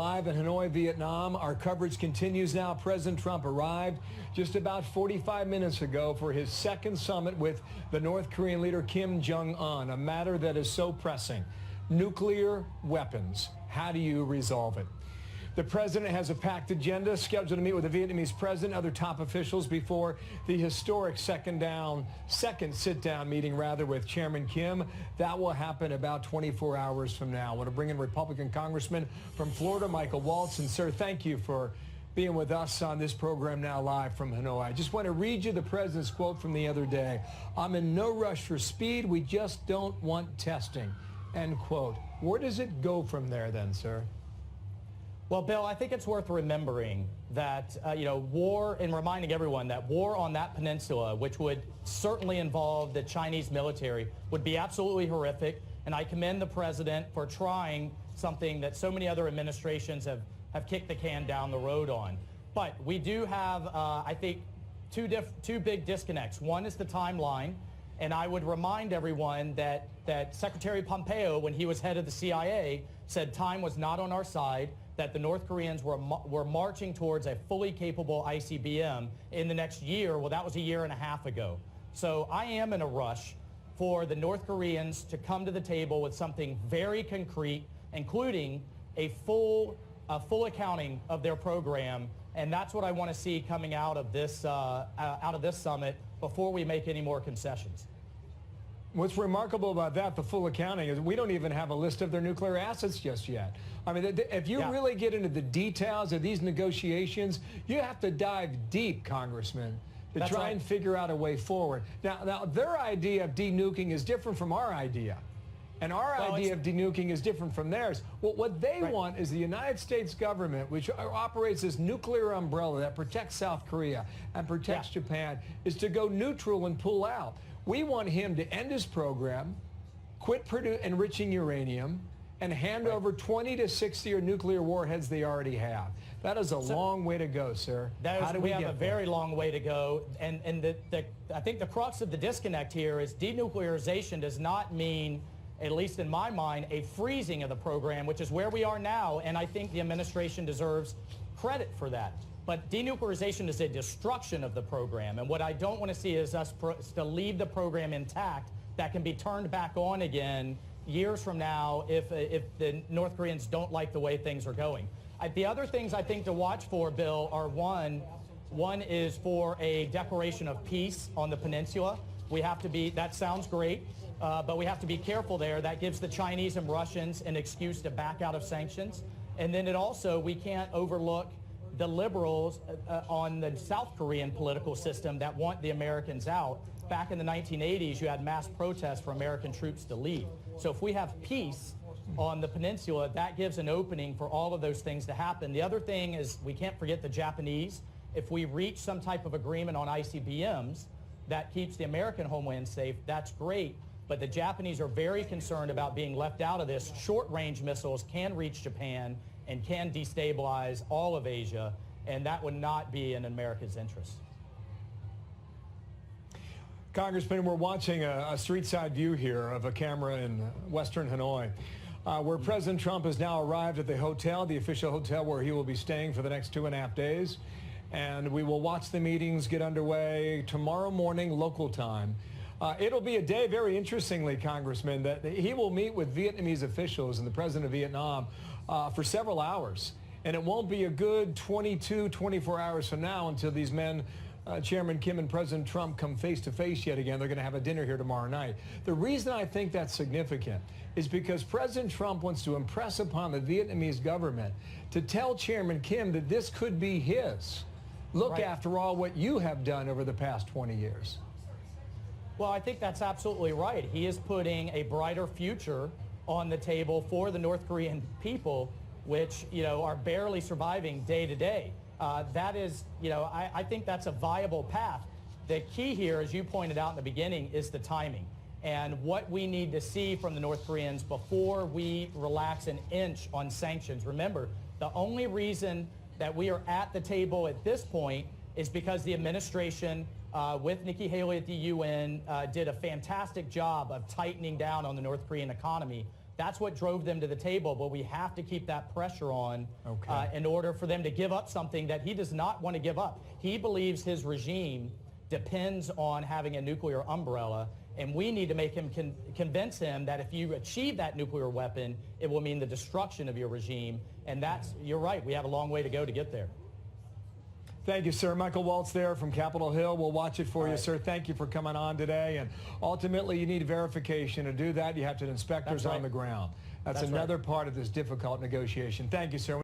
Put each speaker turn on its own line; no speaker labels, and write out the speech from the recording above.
Live in Hanoi, Vietnam. Our coverage continues now. President Trump arrived just about 45 minutes ago for his second summit with the North Korean leader Kim Jong-un, a matter that is so pressing. Nuclear weapons. How do you resolve it? The president has a packed agenda, scheduled to meet with the Vietnamese president and other top officials before the historic second sit-down meeting with Chairman Kim. That will happen about 24 hours from now. I want to bring in Republican Congressman from Florida, Michael Waltz. And, sir, thank you for being with us on this program now live from Hanoi. I just want to read you the president's quote from the other day. "I'm in no rush for speed. We just don't want testing," end quote. Where does it go from there then, sir?
Well, Bill, I think it's worth remembering that, war, and reminding everyone that war on that peninsula, which would certainly involve the Chinese military, would be absolutely horrific. And I commend the president for trying something that so many other administrations have kicked the can down the road on. But we do have, I think, two big disconnects. One is the timeline. And I would remind everyone that Secretary Pompeo, when he was head of the CIA, said time was not on our side, that the North Koreans were marching towards a fully capable ICBM in the next year. Well, that was a year and a half ago. So I am in a rush for the North Koreans to come to the table with something very concrete, including a full accounting of their program. And that's what I want to see coming out of this summit before we make any more concessions.
What's remarkable about that, the full accounting, is we don't even have a list of their nuclear assets just yet. I mean, if you really get into the details of these negotiations, you have to dive deep, Congressman, to try and figure out a way forward. Now, their idea of denuking is different from our idea. And our idea of denuking is different from theirs. Well, what they want is the United States government, which operates this nuclear umbrella that protects South Korea and protects Japan, is to go neutral and pull out. We want him to end his program, quit enriching uranium, and hand over 20 to 60 nuclear warheads they already have. That is a long way to go, sir. How do we have a
very long way to go. And I think the crux of the disconnect here is denuclearization does not mean, at least in my mind, a freezing of the program, which is where we are now, and I think the administration deserves credit for that. But denuclearization is a destruction of the program, and what I don't want to see is us to leave the program intact that can be turned back on again years from now if the North Koreans don't like the way things are going. The other things I think to watch for, Bill, are one is for a declaration of peace on the peninsula. We have to be, that sounds great, but we have to be careful there. That gives the Chinese and Russians an excuse to back out of sanctions. And then we can't overlook the liberals on the South Korean political system that want the Americans out. Back in the 1980s, you had mass protests for American troops to leave. So if we have peace on the peninsula, that gives an opening for all of those things to happen. The other thing is we can't forget the Japanese. If we reach some type of agreement on ICBMs that keeps the American homeland safe, that's great. But the Japanese are very concerned about being left out of this. Short-range missiles can reach Japan and can destabilize all of Asia, and that would not be in America's interest.
Congressman, we're watching a street-side view here of a camera in western Hanoi, where President Trump has now arrived at the hotel, the official hotel where he will be staying for the next 2.5 days. And we will watch the meetings get underway tomorrow morning, local time. It'll be a day, very interestingly, Congressman, that he will meet with Vietnamese officials and the president of Vietnam for several hours. And it won't be a good 24 hours from now until these men, Chairman Kim and President Trump, come face to face yet again. They're going to have a dinner here tomorrow night. The reason I think that's significant is because President Trump wants to impress upon the Vietnamese government to tell Chairman Kim that this could be his. Look, after all, what you have done over the past 20 years.
Well, I think that's absolutely right. He is putting a brighter future on the table for the North Korean people, which, are barely surviving day to day. That is, I think that's a viable path. The key here, as you pointed out in the beginning, is the timing. And what we need to see from the North Koreans before we relax an inch on sanctions. Remember, the only reason that we are at the table at this point is because the administration with Nikki Haley at the UN did a fantastic job of tightening down on the North Korean economy. That's what drove them to the table, but we have to keep that pressure on
Okay.
in order for them to give up something that he does not want to give up. He believes his regime depends on having a nuclear umbrella, and we need to make him convince him that if you achieve that nuclear weapon, it will mean the destruction of your regime. And that's, you're right, we have a long way to go to get there.
Thank you, sir. Michael Waltz there from Capitol Hill. We'll watch it for you, sir. Thank you for coming on today. And ultimately, you need verification. To do that, you have to have inspectors on the ground. That's another part of this difficult negotiation. Thank you, sir.